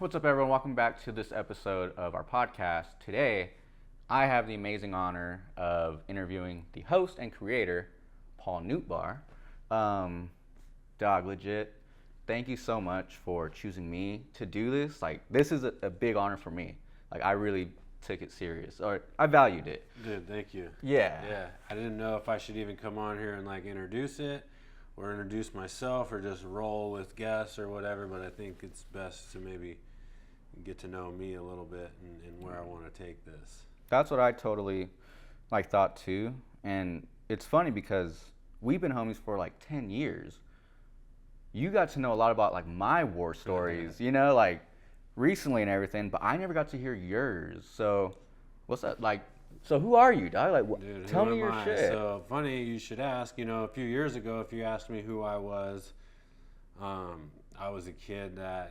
What's up, everyone? Welcome back to this episode of our podcast. Today, I have the amazing honor of interviewing the host and creator, Paul Nootbaar. Dog, legit, thank you so much for choosing me to do this. Like, this is a big honor for me. Like, I really took it serious, or I valued it. Dude, thank you. Yeah. Yeah, I didn't know if I should even come on here and like introduce it or introduce myself or just roll with guests or whatever, but I think it's best to maybe get to know me a little bit and where I want to take this. That's what I totally thought too. And it's funny because we've been homies for like 10 years. You got to know a lot about like my war stories, like recently and everything, but I never got to hear yours. So what's that like? So who are you, dog? Like, Dude, tell who me am your I? shit. So funny you should ask. A few years ago, if you asked me who I was, I was a kid that,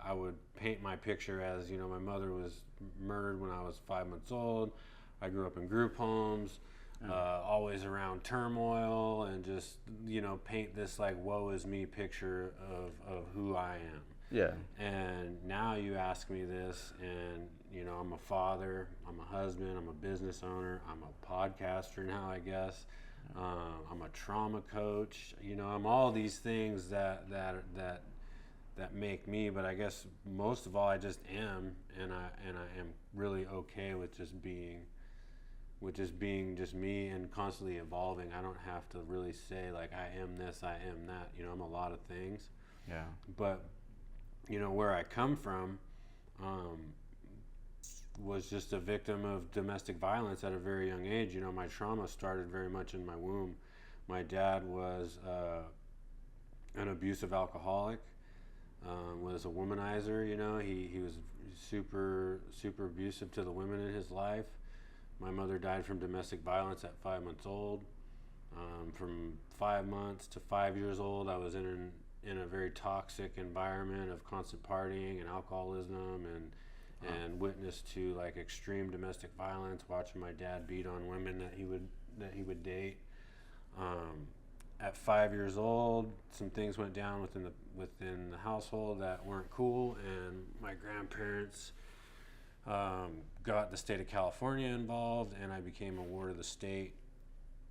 I would paint my picture as, my mother was murdered when I was 5 months old. I grew up in group homes, always around turmoil, and just, paint this like woe is me picture of who I am. Yeah. And now you ask me this, and, I'm a father, I'm a husband, I'm a business owner, I'm a podcaster now, I guess. I'm a trauma coach. I'm all these things that make me, but I guess most of all I just am, and I am really okay with just being just me and constantly evolving. I don't have to really say like I am this, I am that. I'm a lot of things. Yeah. But where I come from was just a victim of domestic violence at a very young age. My trauma started very much in my womb. My dad was an abusive alcoholic. Was a womanizer. He was super abusive to the women in his life. My mother died from domestic violence at 5 months old. From 5 months to 5 years old, I was in a very toxic environment of constant partying and alcoholism and witnessed to like extreme domestic violence, watching my dad beat on women that he would date. At 5 years old, some things went down within the household that weren't cool, and my grandparents got the state of California involved, and I became a ward of the state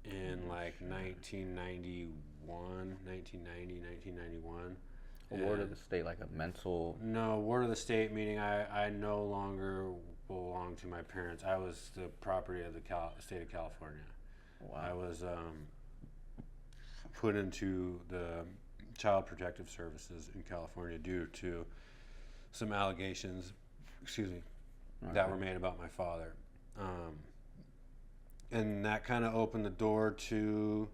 in like 1990, 1991. A ward of the state, like a mental. No, ward of the state meaning I no longer belong to my parents. I was the property of the state of California. Wow. I was put into the Child Protective Services in California due to some allegations, that were made about my father. And that kind of opened the door to,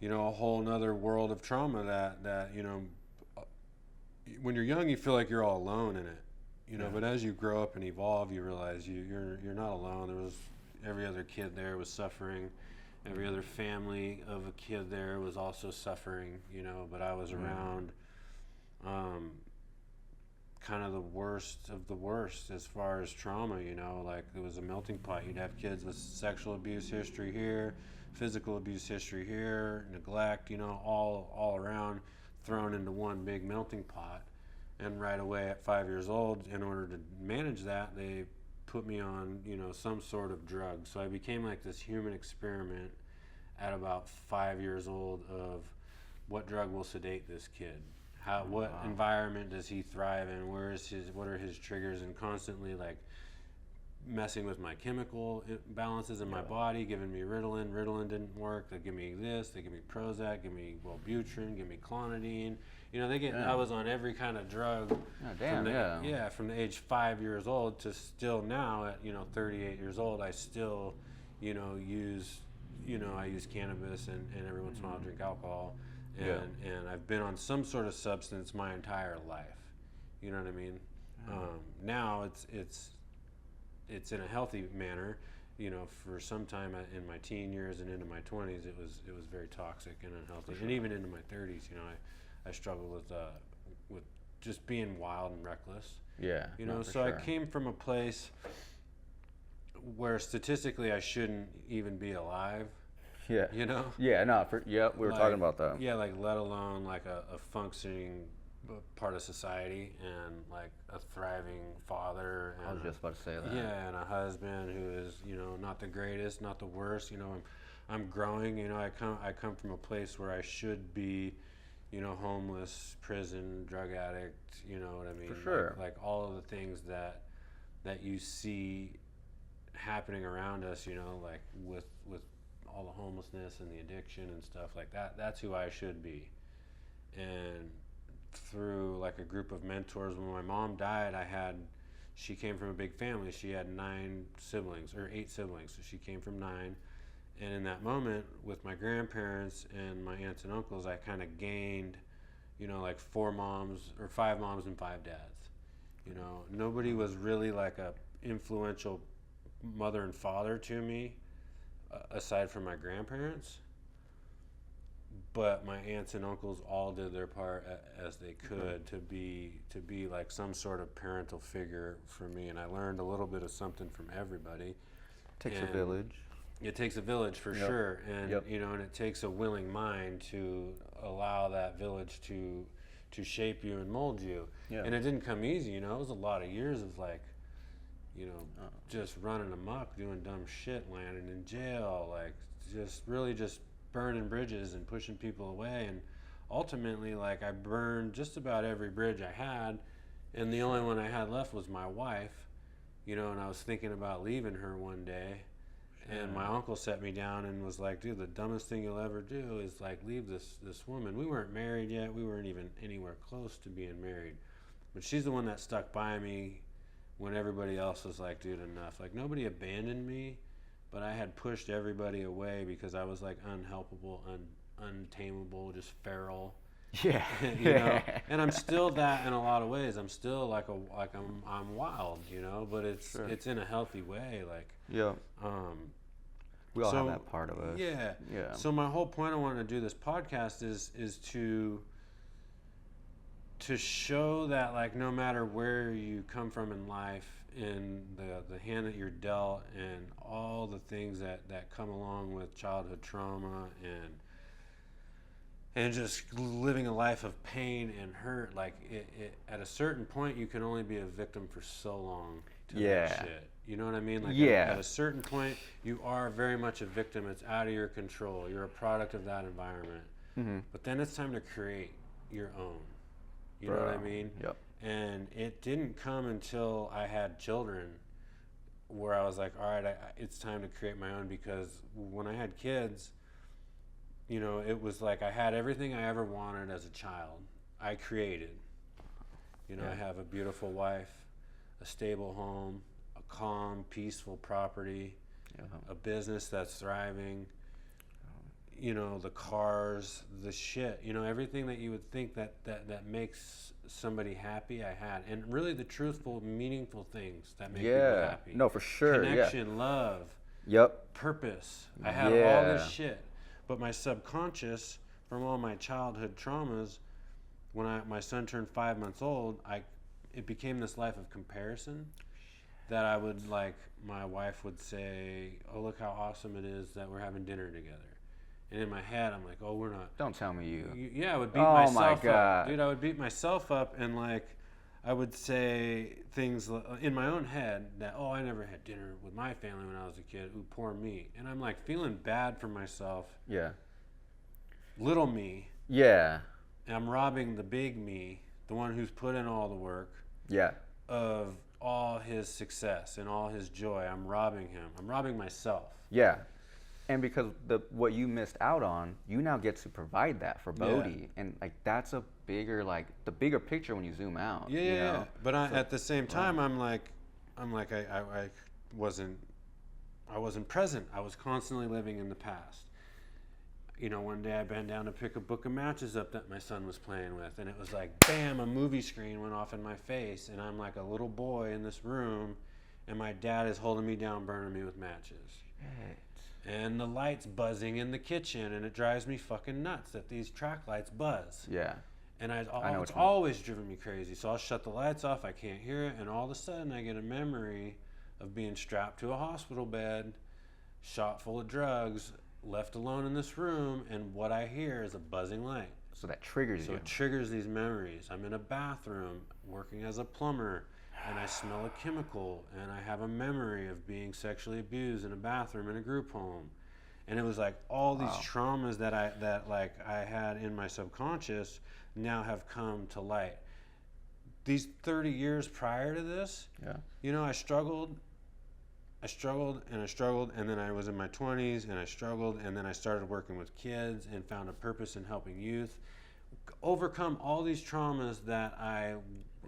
a whole nother world of trauma that when you're young, you feel like you're all alone in it, but as you grow up and evolve, you realize you're not alone. There was every other kid there was suffering. Every other family of a kid there was also suffering, but I was around kind of the worst of the worst as far as trauma, like it was a melting pot. You'd have kids with sexual abuse history here, physical abuse history here, neglect, all around, thrown into one big melting pot. And right away at 5 years old, in order to manage that, they put me on, some sort of drug. So I became like this human experiment at about 5 years old of what drug will sedate this kid. What environment does he thrive in? What are his triggers? And constantly like messing with my chemical balances in my body, giving me Ritalin. Ritalin didn't work. They give me this. They give me Prozac. Give me Wellbutrin. Give me Clonidine. I was on every kind of drug. From the age 5 years old to still now at 38 years old, I still use I use cannabis and every once in a while I drink alcohol, and I've been on some sort of substance my entire life. You know what I mean? Now it's in a healthy manner. For some time in my teen years and into my 20s, it was very toxic and unhealthy, and even into my 30s, I struggled with just being wild and reckless. Yeah. So I came from a place where statistically I shouldn't even be alive. Yeah. You know? Yeah, no, we were talking about that. Yeah, like let alone like a functioning part of society and like a thriving father. And I was just about to say that. yeah, and a husband who is, you know, not the greatest, not the worst. You know, I'm growing. You know, I come from a place where I should be, you know, homeless, prison, drug addict. You know what I mean? For sure. Like all of the things that you see happening around us. You know, like with all the homelessness and the addiction and stuff like that. That's who I should be. And through like a group of mentors, when my mom died, she came from a big family. She had 8 siblings, so she came from 9. And in that moment with my grandparents and my aunts and uncles, I kind of gained, you know, like 5 moms and 5 dads. You know, nobody was really like a influential mother and father to me, aside from my grandparents. But my aunts and uncles all did their part as they could to be like some sort of parental figure for me, and I learned a little bit of something from everybody. Takes a village. It takes a village for sure, and you know, and it takes a willing mind to allow that village to shape you and mold you. Yeah. And it didn't come easy, you know. It was a lot of years of like, you know, just running amok, doing dumb shit, landing in jail, like just burning bridges and pushing people away. And ultimately, like, I burned just about every bridge I had, and the only one I had left was my wife, you know. And I was thinking about leaving her one day, and my uncle set me down and was like, dude, the dumbest thing you'll ever do is like leave this woman. We weren't married yet. We weren't even anywhere close to being married, but she's the one that stuck by me when everybody else was like, dude, enough. Like, nobody abandoned me, but I had pushed everybody away because I was like unhelpable, untamable, just feral. Yeah. You know, and I'm still that in a lot of ways. I'm still like I'm wild, you know, but it's in a healthy way. Like, yeah. We all have that part of us. Yeah. Yeah. So my whole point I wanted to do this podcast is to show that, like, no matter where you come from in life, in the hand that you're dealt, and all the things that come along with childhood trauma and just living a life of pain and hurt, like it at a certain point you can only be a victim for so long to that shit. You know what I mean? Like, at a certain point you are very much a victim. It's out of your control. You're a product of that environment. Mm-hmm. But then it's time to create your own. You know what I mean? Yep. And it didn't come until I had children where I was like, all right, it's time to create my own. Because when I had kids, you know, it was like I had everything I ever wanted as a child. I created. You know, I have a beautiful wife, a stable home, a calm, peaceful property, a business that's thriving, you know, the cars, the shit, you know, everything that you would think that makes somebody happy, I had. And really the truthful, meaningful things that make people happy. No, for sure. Connection, love, purpose. I had all this shit. But my subconscious, from all my childhood traumas, when my son turned 5 months old, it became this life of comparison that I would, like, my wife would say, oh, look how awesome it is that we're having dinner together. And in my head, I'm like, oh, we're not. Don't tell me you. Yeah, I would beat myself up. Dude, I would beat myself up, and, like, I would say things in my own head that, oh, I never had dinner with my family when I was a kid. Ooh, poor me. And I'm, like, feeling bad for myself. Yeah. Little me. Yeah. And I'm robbing the big me, the one who's put in all the work. Yeah. Of all his success and all his joy. I'm robbing him. I'm robbing myself. Yeah. And because what you missed out on, you now get to provide that for Bodhi. And, like, that's a bigger, like, the bigger picture when you zoom out. Yeah, you know? But at the same time, I'm like I wasn't present. I was constantly living in the past. You know, one day I bent down to pick a book of matches up that my son was playing with, and it was like, bam, a movie screen went off in my face, and I'm like a little boy in this room, and my dad is holding me down, burning me with matches. Shit. And the lights buzzing in the kitchen, and it drives me fucking nuts that these track lights buzz. Yeah. And it's always driven me crazy. So I'll shut the lights off, I can't hear it, and all of a sudden I get a memory of being strapped to a hospital bed, shot full of drugs, left alone in this room, and what I hear is a buzzing light. So that triggers So you. it triggers these memories. I'm in a bathroom working as a plumber, and I smell a chemical, and I have a memory of being sexually abused in a bathroom in a group home. And it was like all these traumas that I had in my subconscious now have come to light. These 30 years prior to this, you know, I struggled, and then I was in my 20s, and I struggled, and then I started working with kids and found a purpose in helping youth overcome all these traumas that I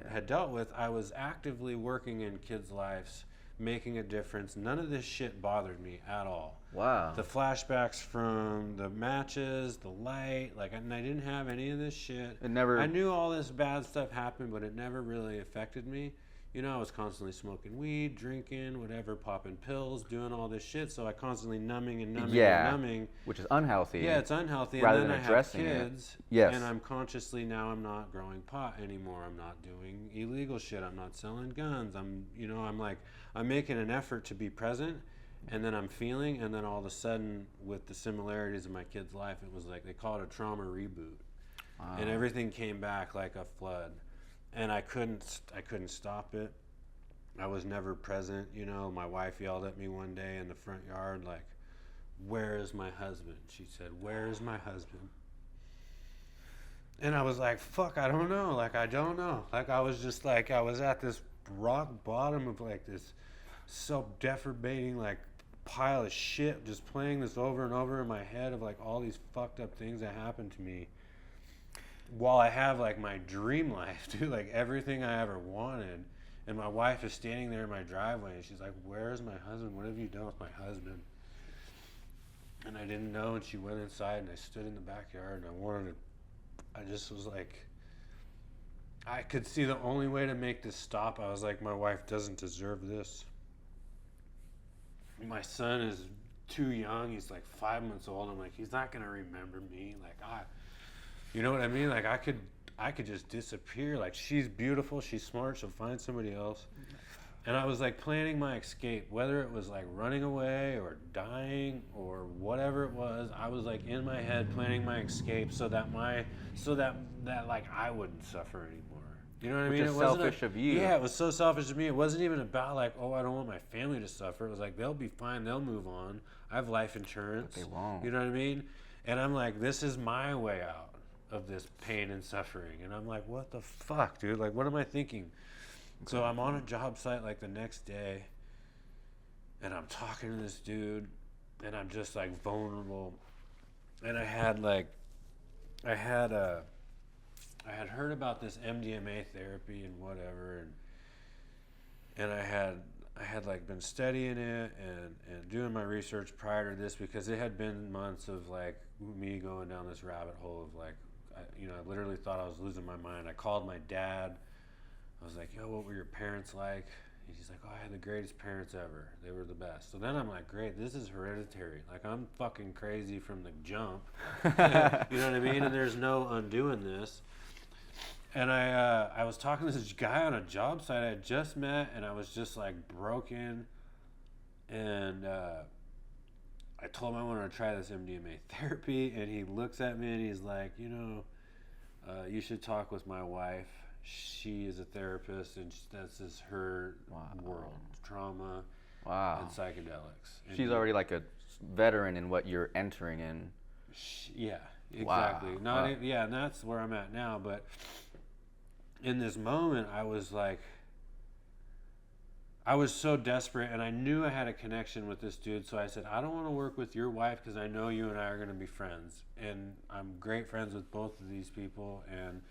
had dealt with. I was actively working in kids' lives, making a difference. None of this shit bothered me at all. Wow. The flashbacks from the matches, the light, and I didn't have any of this shit. It never. I knew all this bad stuff happened, but it never really affected me. You know, I was constantly smoking weed, drinking, whatever, popping pills, doing all this shit. So I constantly numbing and numbing. Which is unhealthy. Yeah, it's unhealthy. Rather And then than I have addressing kids. it. Yes. And I'm consciously now I'm not growing pot anymore. I'm not doing illegal shit. I'm not selling guns. I'm making an effort to be present. And then I'm feeling, and then all of a sudden, with the similarities of my kid's life, it was like they call it a trauma reboot. Wow. And everything came back like a flood. And I couldn't stop it. I was never present. You know, my wife yelled at me one day in the front yard, like, "Where is my husband?" She said, "Where is my husband?" And I was like, fuck, I don't know. I don't know. I was just I was at this rock bottom of this self-deprecating, pile of shit, just playing this over and over in my head of all these fucked up things that happened to me. While I have my dream life, dude, everything I ever wanted. And my wife is standing there in my driveway, and she's like, "Where is my husband? What have you done with my husband?" And I didn't know, and she went inside, and I stood in the backyard, and I just was I could see the only way to make this stop. I was like, my wife doesn't deserve this. My son is too young. He's 5 months old. I'm like, he's not going to remember me. You know what I mean? I could just disappear. She's beautiful, she's smart, she'll find somebody else. And I was planning my escape, whether it was running away or dying or whatever it was. I was in my head planning my escape so that I wouldn't suffer anymore. You know what I mean? Which is selfish of you. Yeah, it was so selfish of me. It wasn't even about oh, I don't want my family to suffer. It was they'll be fine, they'll move on. I have life insurance. But they won't. You know what I mean? And I'm this is my way out of this pain and suffering. And I'm what the fuck, dude? What am I thinking? So I'm on a job site the next day, and I'm talking to this dude, and I'm just vulnerable. And I had heard about this MDMA therapy and whatever, and I had been studying it and doing my research prior to this, because it had been months of me going down this rabbit hole of I literally thought I was losing my mind. I called my dad. I was like, "Yo, what were your parents like?" And he's like, "Oh, I had the greatest parents ever. They were the best." So then I'm like, "Great, this is hereditary. I'm fucking crazy from the jump." You know what I mean? And there's no undoing this. And I was talking to this guy on a job site I had just met, and I was just broken. And I told him I wanted to try this MDMA therapy, and he looks at me and he's like, "You should talk with my wife. She is a therapist, and this is her world, trauma and psychedelics." And she's already a veteran in what you're entering in. Yeah, exactly. And that's where I'm at now. But in this moment, I was I was so desperate, and I knew I had a connection with this dude. So I said, "I don't want to work with your wife because I know you and I are going to be friends, and I'm great friends with both of these people." And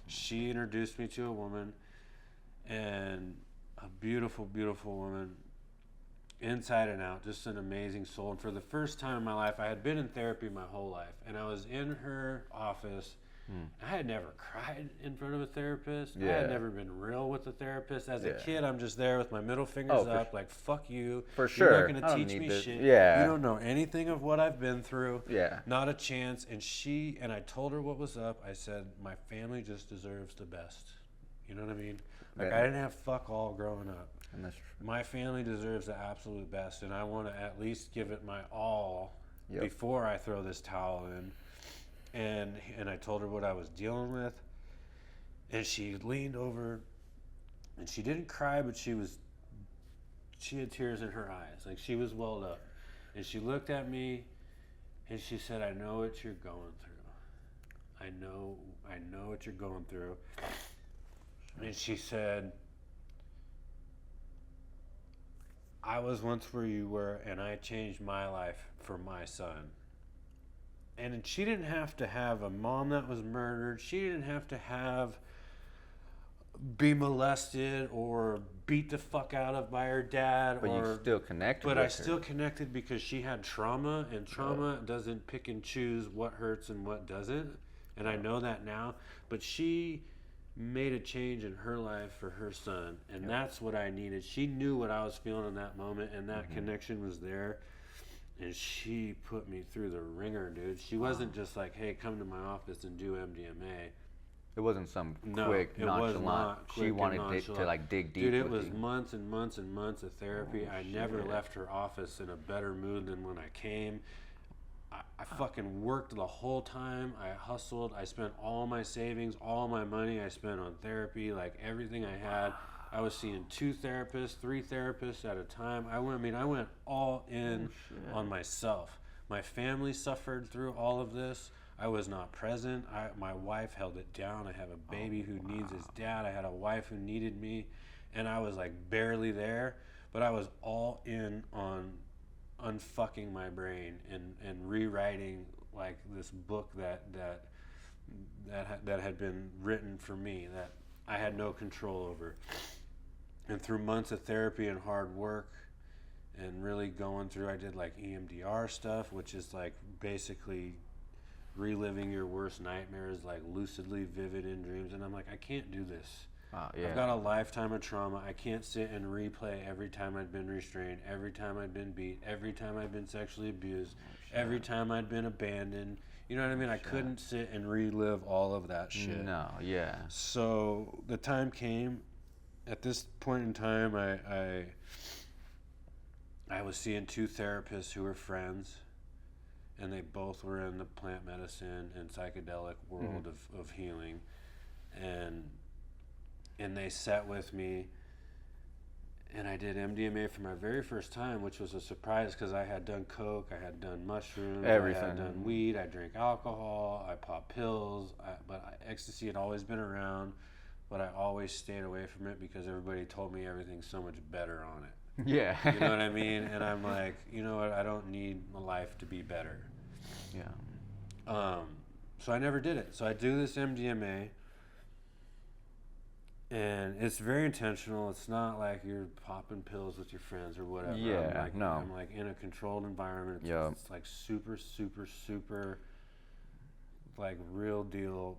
she introduced me to a woman, and a beautiful, beautiful woman, inside and out, just an amazing soul. And for the first time in my life, I had been in therapy my whole life, and I was in her office. I had never cried in front of a therapist. I had never been real with a therapist. As a kid, I'm just there with my middle fingers up, fuck you. For sure. You're not going to teach me shit. Yeah. You don't know anything of what I've been through. Yeah. Not a chance. And I told her what was up. I said, my family just deserves the best. You know what I mean? I didn't have fuck all growing up. And that's my family deserves the absolute best, and I want to at least give it my all before I throw this towel in. and I told her what I was dealing with, and she leaned over, and she didn't cry, but she had tears in her eyes, like she was welled up, and she looked at me, and she said, "I know what you're going through. I know what you're going through." And she said, "I was once where you were, and I changed my life for my son." And she didn't have to have a mom that was murdered. She didn't have to be molested or beat the fuck out of by her dad. But you still connected But with I her. still connected because she had trauma, and trauma doesn't pick and choose what hurts and what doesn't. And I know that now. But she made a change in her life for her son, and that's what I needed. She knew what I was feeling in that moment, and that connection was there. And she put me through the ringer, dude. She wasn't just like, "Hey, come to my office and do MDMA." It wasn't some No, quick it nonchalant. was not quick She and wanted nonchalant. to like dig deep. Dude, it with was you. months and months and months of therapy. I never shit. left her office in a better mood than when I came. I fucking worked the whole time. I hustled. I spent all my savings, all my money I spent on therapy, like everything I had. I was seeing 2 therapists, 3 therapists at a time. I went all in on myself. My family suffered through all of this. I was not present. My wife held it down. I have a baby who needs his dad. I had a wife who needed me, and I was like barely there, but I was all in on unfucking my brain and rewriting like this book that had been written for me that I had no control over. And through months of therapy and hard work and really going through, I did like EMDR stuff, which is like basically reliving your worst nightmares, like lucidly vivid in dreams. And I'm like, I can't do this. Yeah. I've got a lifetime of trauma. I can't sit and replay every time I'd been restrained, every time I'd been beat, every time I'd been sexually abused, every time I'd been abandoned. You know what I mean? I couldn't sit and relive all of that shit. No, yeah. So the time came. At this point in time, I was seeing 2 therapists who were friends, and they both were in the plant medicine and psychedelic world of healing. And they sat with me, and I did MDMA for my very first time, which was a surprise because I had done coke, I had done mushrooms, Everything. I had done weed, I drank alcohol, I popped pills, but ecstasy had always been around, but I always stayed away from it because everybody told me everything's so much better on it. Yeah. You know what I mean? And I'm like, you know what? I don't need my life to be better. Yeah. So I never did it. So I do this MDMA, and it's very intentional. It's not like you're popping pills with your friends or whatever. Yeah, I'm like in a controlled environment. It's like super, super, super, like real deal.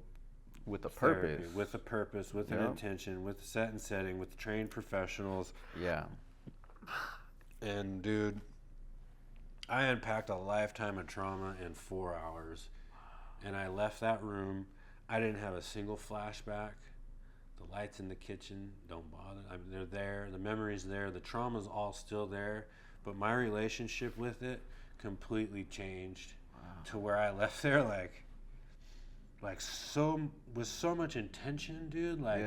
With a Therapy, purpose. with a purpose, with an intention, with set and setting, with trained professionals. Yeah. And dude, I unpacked a lifetime of trauma in 4 hours, and I left that room. I didn't have a single flashback. The lights in the kitchen don't bother. I mean, they're there. The memory's there. The trauma's all still there, but my relationship with it completely changed to where I left there like so with so much intention, dude. Like,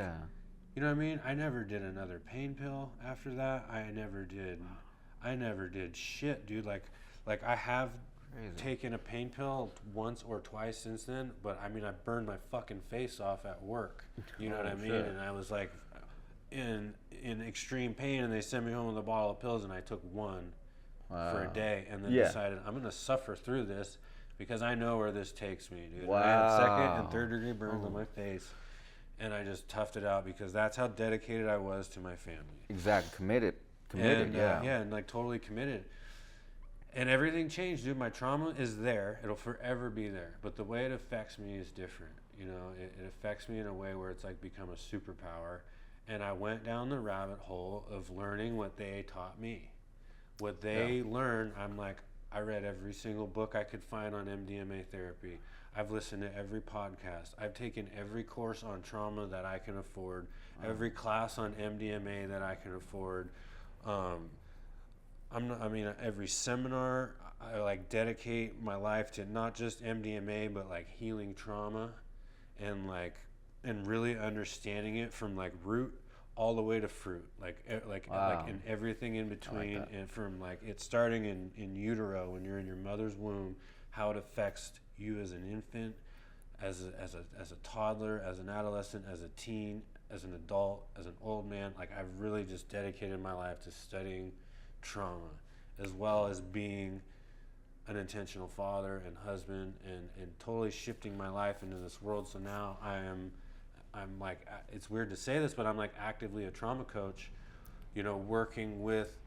you know what I mean? I never did another pain pill after that. I never did shit, dude. Like I have taken a pain pill once or twice since then, but I mean, I burned my fucking face off at work. You know what I mean? And I was like in extreme pain, and they sent me home with a bottle of pills, and I took one for a day, and then decided I'm gonna suffer through this. Because I know where this takes me, dude. Wow. I had 2nd and 3rd degree burns on my face, and I just toughed it out because that's how dedicated I was to my family. Exactly. Committed, and, yeah. And like totally committed. And everything changed, dude. My trauma is there. It'll forever be there. But the way it affects me is different. You know, it affects me in a way where it's like become a superpower. And I went down the rabbit hole of learning what they taught me. What they learned, I'm like, I read every single book I could find on MDMA therapy. I've listened to every podcast. I've taken every course on trauma that I can afford, every class on MDMA that I can afford. I mean, every seminar, I like dedicate my life to not just MDMA, but like healing trauma, and really understanding it from like root all the way to fruit, like Wow. in everything in between, that. and from like it starting in utero when you're in your mother's womb, how it affects you as an infant, as a toddler, as an adolescent, as a teen, as an adult, as an old man. Like I've really just dedicated my life to studying trauma, as well as being an intentional father and husband, and totally shifting my life into this world. So now I'm like, it's weird to say this, but I'm like actively a trauma coach, working with,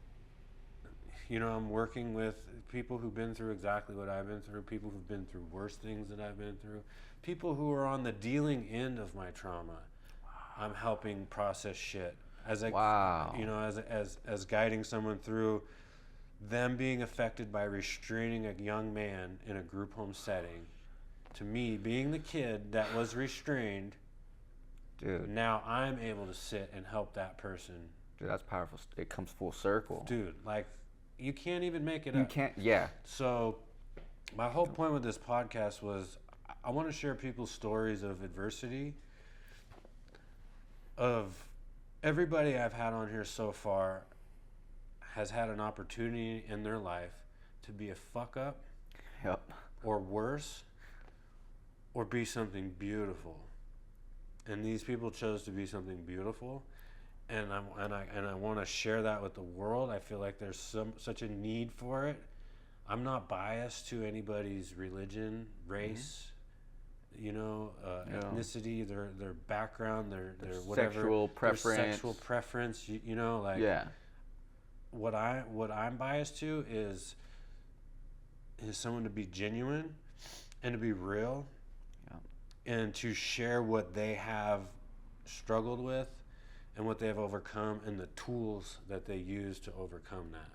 I'm working with people who've been through exactly what I've been through, people who've been through worse things that I've been through, people who are on the dealing end of my trauma. I'm helping process shit as Wow. as guiding someone through them being affected by restraining a young man in a group home setting, to me being the kid that was restrained. Dude. Now I'm able to sit and help that person. Dude, that's powerful. It comes full circle. Dude, like, you can't even make it You up. can't, yeah. So my whole point with this podcast was I want to share people's stories of adversity, of everybody I've had on here so far has had an opportunity in their life to be a fuck up, Yep. or worse, or be something beautiful. And these people chose to be something beautiful, and I want to share that with the world. I feel like there's such a need for it. I'm not biased to anybody's religion, race, ethnicity, their background, their whatever, sexual preference. their sexual preference. Yeah. What I'm biased to is someone to be genuine and to be real, and to share what they have struggled with and what they have overcome and the tools that they use to overcome that.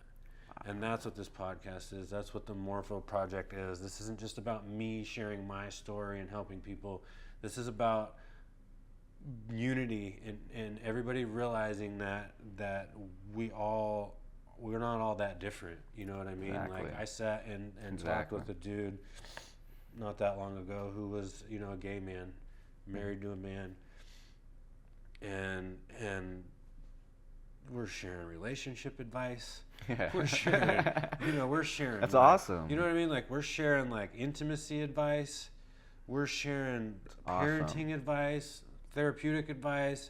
And that's what this podcast is. That's what the Morpho Project is. This isn't just about me sharing my story and helping people. This is about unity and everybody realizing that we're not all that different. You know what I mean? Exactly. Like I sat and talked with a dude not that long ago who was, a gay man, married to a man, and we're sharing relationship advice. Yeah. We're sharing. That's like, awesome. You know what I mean? Like we're sharing like intimacy advice. We're sharing parenting advice, therapeutic advice.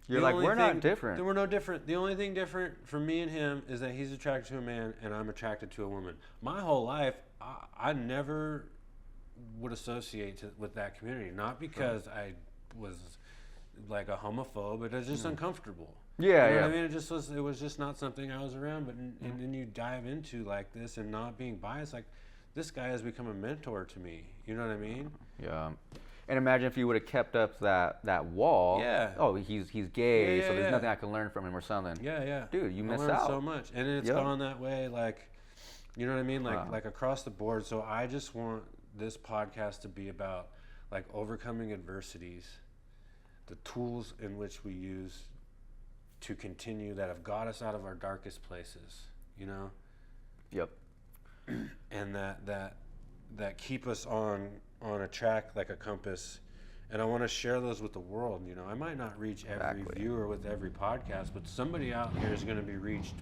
You're like, we're not different. We're no different. The only thing different for me and him is that he's attracted to a man and I'm attracted to a woman. My whole life, I never would associate with that community. Not because I was like a homophobe, but it's just uncomfortable. Yeah, you know yeah. what I mean, it was just not something I was around. But and then you dive into like this and not being biased. Like this guy has become a mentor to me. You know what I mean? Yeah. And imagine if you would have kept up that wall. Yeah. Oh, he's gay, Yeah, so there's yeah. nothing I can learn from him or something. Yeah. Dude, you miss learned out. so much, and it's gone that way. Like, you know what I mean? Like across the board. So I just want this podcast to be about like overcoming adversities, the tools in which we use to continue that have got us out of our darkest places, Yep. and that keep us on a track like a compass. And I want to share those with the world. I might not reach every viewer with every podcast, but somebody out here is going to be reached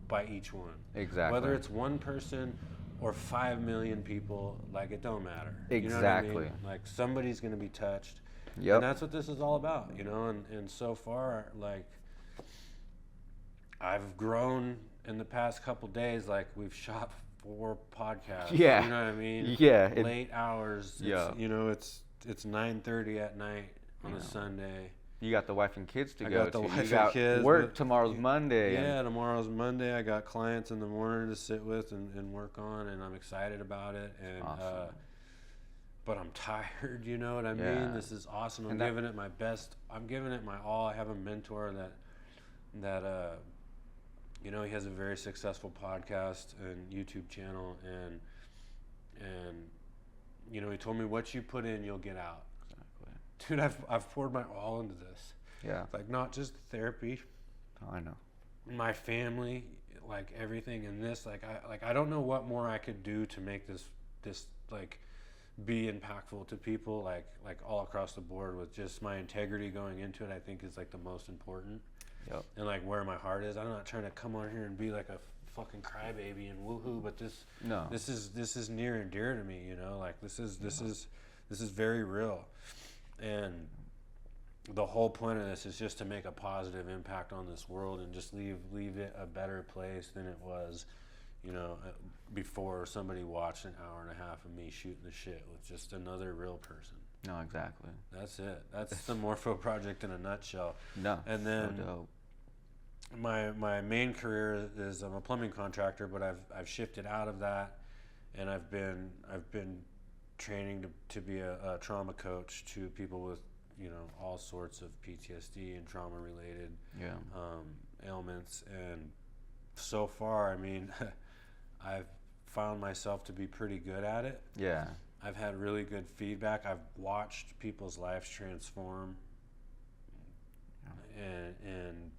by each one. Exactly. Whether it's one person or 5 million people, like it don't matter. Exactly. You know what I mean? Like somebody's going to be touched. Yep. And that's what this is all about, and so far, like, I've grown in the past couple days. Like we've shot 4 podcasts. Yeah. You know what I mean? Yeah. Late hours. Yeah. It's 9:30 at night on a Sunday. You got the wife and kids to I go got the to. wife You and got kids, work but- tomorrow's Monday. Yeah, tomorrow's Monday. I got clients in the morning to sit with and work on, and I'm excited about it. And Awesome. but I'm tired. You know what I Yeah. mean? This is awesome. I'm And that- giving it my best. I'm giving it my all. I have a mentor that he has a very successful podcast and YouTube channel, and he told me what you put in, you'll get out. Exactly. Dude, I've poured my all into this. Yeah. Like not just therapy, Oh, I know. my family, like everything in this, I don't know what more I could do to make this like be impactful to people, like all across the board, with just my integrity going into it. I think is like the most important. Yep. And like where my heart is. I'm not trying to come on here and be like a fucking crybaby and woohoo, but this is near and dear to me, you know. Like this is very real, and the whole point of this is just to make a positive impact on this world and just leave it a better place than it was, you know, before somebody watched an hour and a half of me shooting the shit with just another real person. No, exactly. That's it. That's the Morpho Project in a nutshell. No. And then so dope. my main career is I'm a plumbing contractor, but I've shifted out of that, and I've been training to be a trauma coach to people with, you know, all sorts of PTSD and trauma related ailments. And so far, I mean, I've found myself to be pretty good at it. Yeah. I've had really good feedback. I've watched people's lives transform, and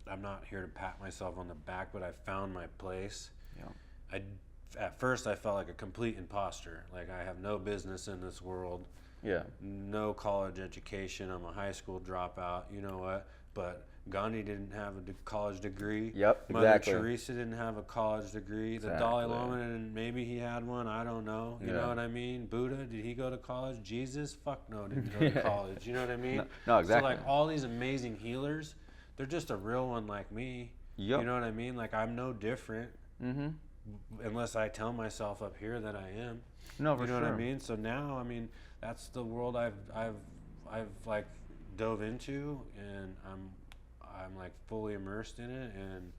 I'm not here to pat myself on the back, but I found my place. Yeah. At first, I felt like a complete imposter. Like I have no business in this world. Yeah. No college education. I'm a high school dropout. You know what? But Ghandi didn't have a college degree. Yep, Mother exactly. Teresa didn't have a college degree. The Dalai Lama, and maybe he had one. I don't know. You know what I mean? Buddha, did he go to college? Jesus? Fuck no, didn't go to college. You know what I mean? No, exactly. So like all these amazing healers, they're just a real one like me. Yep. You know what I mean? Like I'm no different. Mm-hmm. Unless I tell myself up here that I am. No, for you know sure. what I mean? So now, I mean, that's the world I've like dove into, and I'm like fully immersed in it, and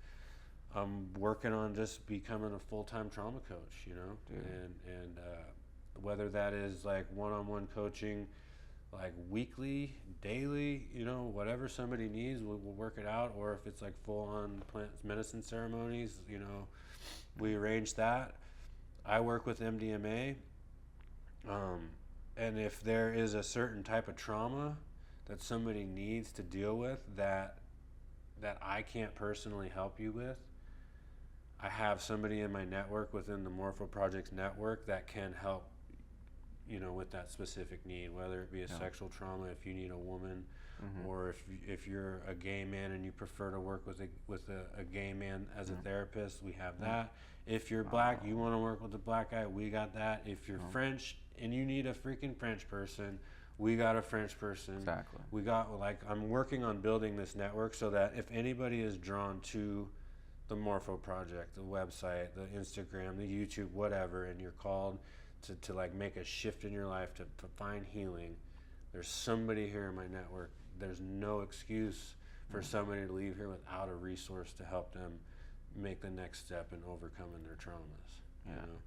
I'm working on just becoming a full-time trauma coach, you know. Dude. And whether that is like one-on-one coaching, like weekly, daily, you know, whatever somebody needs, we'll work it out. Or if it's like full-on plant medicine ceremonies, you know, we arrange that. I work with MDMA, and if there is a certain type of trauma that somebody needs to deal with that I can't personally help you with, I have somebody in my network within the Morpho Project's network that can help, you know, with that specific need, whether it be a sexual trauma, if you need a woman, or if you're a gay man and you prefer to work with a gay man as a therapist, we have that. If you're black, you want to work with a black guy, we got that. If you're French and you need a freaking French person, we got a French person. Exactly. We got, like, I'm working on building this network so that if anybody is drawn to the Morpho Project, the website, the Instagram, the YouTube, whatever, and you're called to like make a shift in your life to find healing, there's somebody here in my network. There's no excuse for somebody to leave here without a resource to help them make the next step in overcoming their traumas. Yeah. You know?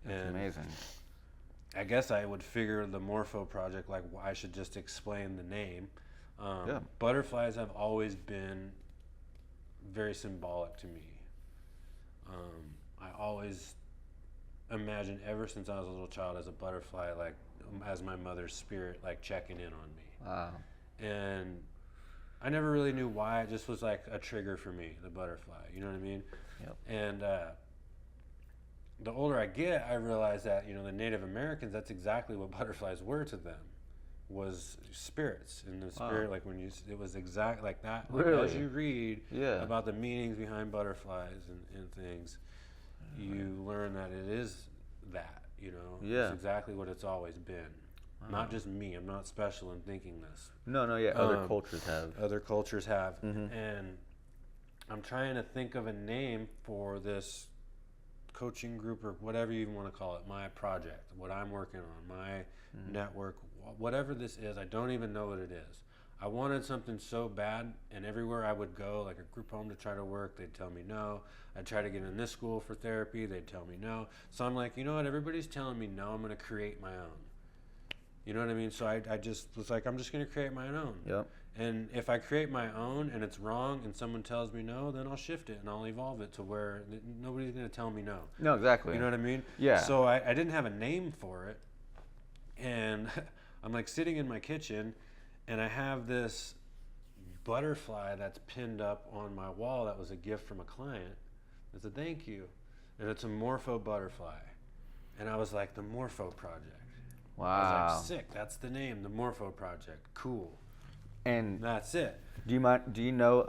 That's amazing. I guess I would figure the Morpho Project, like, I should just explain the name. Butterflies have always been very symbolic to me. I always imagined, ever since I was a little child, as a butterfly, like as my mother's spirit, like checking in on me. Wow. And I never really knew why. It just was like a trigger for me, the butterfly. You know what I mean? Yep. And the older I get, I realize that, you know, the Native Americans, that's exactly what butterflies were to them, was spirits. And the spirit, like when you, it was exact like that. Like, really? as you read about the meanings behind butterflies and things, you learn that it is that, you know. Yeah. It's exactly what it's always been. Not just me. I'm not special in thinking this. No, other cultures have. Other cultures have. And I'm trying to think of a name for this coaching group, or whatever you even want to call it, my project, what I'm working on, my network, whatever this is. I don't even know what it is. I wanted something so bad, and everywhere I would go, like a group home to try to work, they'd tell me no. I'd try to get in this school for therapy, they'd tell me no. So I'm like, you know what, everybody's telling me no, I'm going to create my own. You know what I mean? So I just was like, I'm just going to create my own. Yep. And if I create my own and it's wrong and someone tells me no, then I'll shift it and I'll evolve it to where nobody's going to tell me no. No, exactly. You know what I mean? Yeah. So I didn't have a name for it. And I'm like sitting in my kitchen and I have this butterfly that's pinned up on my wall that was a gift from a client. It's a thank you. And it's a Morpho butterfly. And I was like, the Morpho Project. Wow. I was like, sick. That's the name, the Morpho Project. Cool. And that's it. Do you know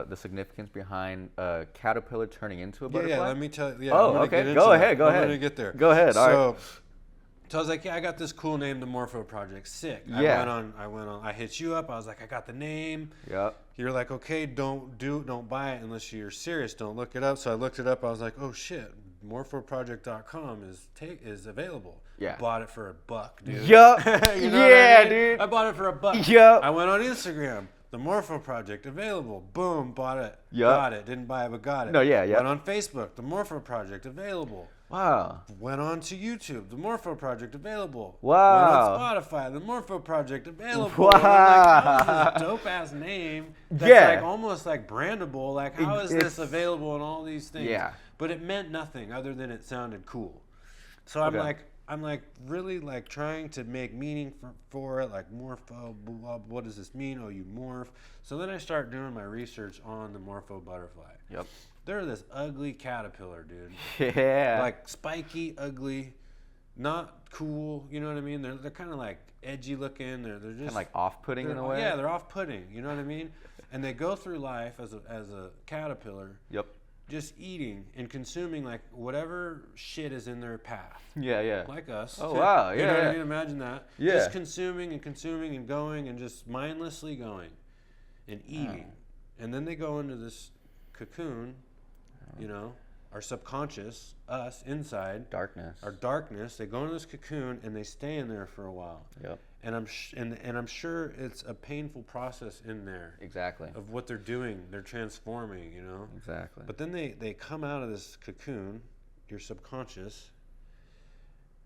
the significance behind a caterpillar turning into a butterfly? Yeah, let me tell you. Yeah, oh, okay. Go ahead. I'm going to get there. Go ahead. All right. So I was like, yeah, I got this cool name, the Morpho Project. Sick. Yeah. I went on. I hit you up. I was like, I got the name. Yep. You're like, okay, don't buy it unless you're serious. Don't look it up. So I looked it up. I was like, oh shit, morphoproject.com is available. Yeah. Bought it for $1, dude. Yup. You know yeah, I mean? dude. I bought it for $1. Yup. I went on Instagram. The Morpho Project available. Boom, bought it. Yep. Got it. Didn't buy it, but got it. No, yeah. Went on Facebook. The Morpho Project available. Wow. Went on to YouTube. The Morpho Project available. Wow. Went on Spotify. The Morpho Project available. Wow. And I'm like, how is this dope ass name that's like almost like brandable? Like, how is this available in all these things? Yeah. But it meant nothing other than it sounded cool. So I'm like really like trying to make meaning for it, like Morpho, blah, what does this mean? Oh, you morph. So then I start doing my research on the Morpho butterfly. Yep. They're this ugly caterpillar, dude. Yeah. Like spiky, ugly, not cool. You know what I mean? They're kind of like edgy looking. They're just kind of like off-putting in a way. Yeah, they're off-putting. You know what I mean? And they go through life as a caterpillar. Yep. Just eating and consuming like whatever shit is in their path. Yeah, yeah. Like us. Oh, wow. Yeah. You know what I mean? Imagine that. Yeah. Just consuming and going and just mindlessly going and eating. And then they go into this cocoon, you know, our subconscious, us inside. Darkness. Our darkness. They go into this cocoon and they stay in there for a while. Yep. And I'm sure it's a painful process in there. Exactly. Of what they're doing. They're transforming, you know. Exactly. But then they come out of this cocoon, your subconscious,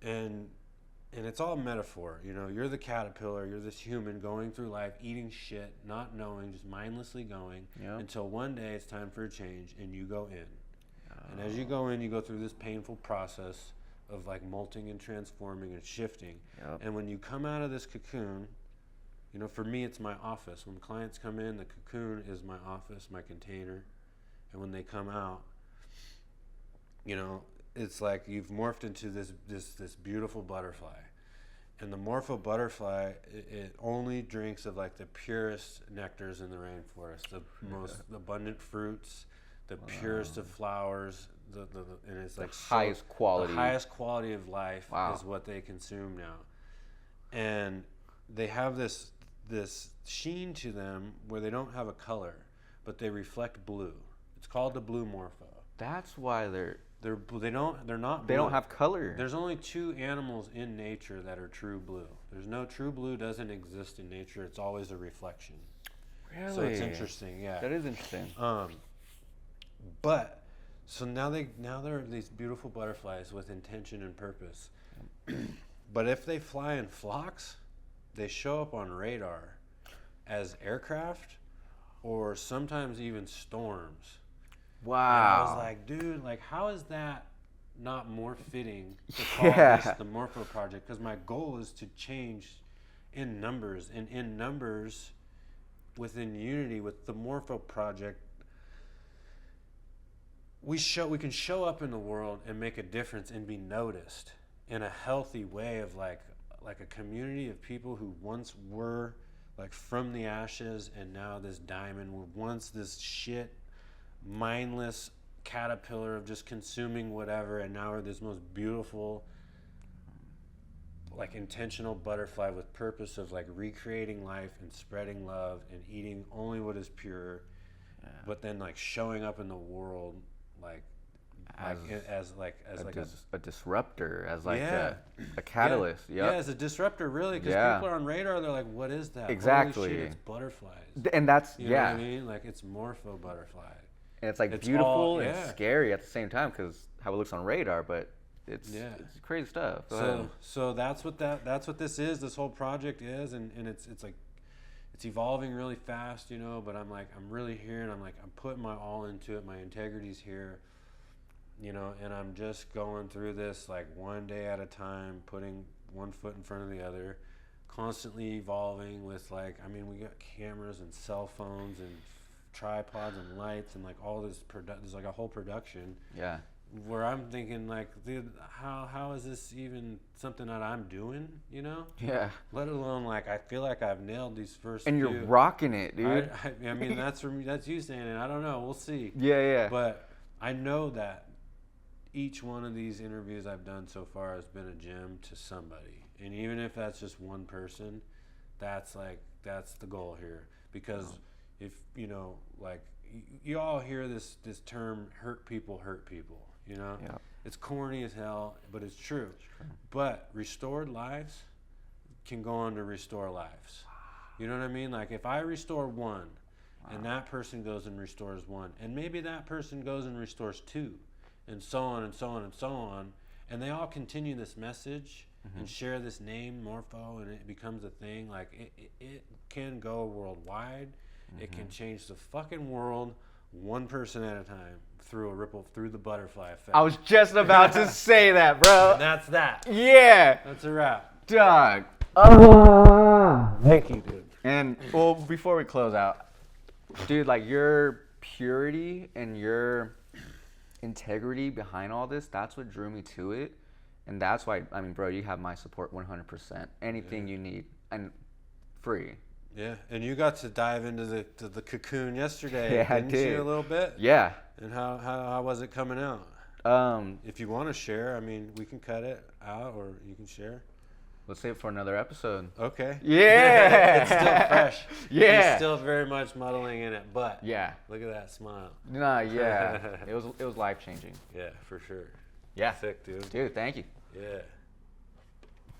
and it's all metaphor. You know, you're the caterpillar, you're this human going through life, eating shit, not knowing, just mindlessly going, until one day it's time for a change and you go in. And as you go in, you go through this painful process of like molting and transforming and shifting. Yep. And when you come out of this cocoon, you know, for me, it's my office. When clients come in, the cocoon is my office, my container. And when they come out, you know, it's like you've morphed into this beautiful butterfly. And the Morpho butterfly, it only drinks of like the purest nectars in the rainforest, the most abundant fruits, the purest of flowers, and it's like highest quality. The highest quality of life is what they consume now. And they have this sheen to them where they don't have a color, but they reflect blue. It's called the blue Morpho. That's why they're not blue. They don't have color. There's only 2 animals in nature that are true blue. There's no true blue doesn't exist in nature. It's always a reflection. Really? So it's interesting, yeah. That is interesting. But so now they're these beautiful butterflies with intention and purpose. But if they fly in flocks, they show up on radar as aircraft or sometimes even storms. Wow. And I was like, dude, like how is that not more fitting to call this the Morpho Project? Because my goal is to change in numbers, and in numbers within unity with the Morpho Project, we can show up in the world and make a difference and be noticed in a healthy way of like a community of people who once were like from the ashes and now this diamond, were once this shit mindless caterpillar of just consuming whatever, and now we're this most beautiful like intentional butterfly with purpose of like recreating life and spreading love and eating only what is pure, but then like showing up in the world like as a disruptor, as like a catalyst. Yeah, as a disruptor, really, because people are on radar. They're like, "What is that?" Exactly. Holy shit, it's butterflies. And that's you know what I mean? Like it's Morpho butterfly. And it's like beautiful and scary at the same time because how it looks on radar, but it's crazy stuff. So that's what this is. This whole project is, and it's like it's evolving really fast, you know. But I'm really here, and I'm putting my all into it. My integrity's here, you know, and I'm just going through this like one day at a time, putting one foot in front of the other, constantly evolving with like, I mean, we got cameras and cell phones and tripods and lights and like all this there's like a whole production. Yeah. Where I'm thinking like, dude, how is this even something that I'm doing, you know? Yeah. Let alone like, I feel like I've nailed these first And few. you're rocking it, dude. I mean, that's for me. That's you saying it. I don't know. We'll see. Yeah. But I know that each one of these interviews I've done so far has been a gem to somebody. And even if that's just one person, that's the goal here. Because if, you know, like, you all hear this term, hurt people, you know? Yeah. It's corny as hell, but it's true. But restored lives can go on to restore lives. You know what I mean? Like, if I restore one, and that person goes and restores one, and maybe that person goes and restores two, and so on and so on and so on, and they all continue this message and share this name, Morpho, and it becomes a thing. Like, it can go worldwide. It can change the fucking world one person at a time through a ripple, through the butterfly effect. I was just about to say that, bro. And that's that. Yeah. That's a wrap. Dog. Thank you, dude. And, well, before we close out, dude, like, your purity and your integrity behind all this, that's what drew me to it. And that's why, I mean, bro, you have my support 100%. Anything you need, and free. Yeah, and you got to dive into the cocoon yesterday, Yeah, I didn't did. you, a little bit? Yeah. And how was it coming out? If you want to share, I mean, we can cut it out, or you can share. Let's save it for another episode. Okay. Yeah. It's still fresh. Yeah. He's still very much muddling in it, but Yeah. look at that smile. Nah, yeah. It was life changing. Yeah, for sure. Yeah. Sick, dude. Dude, thank you. Yeah.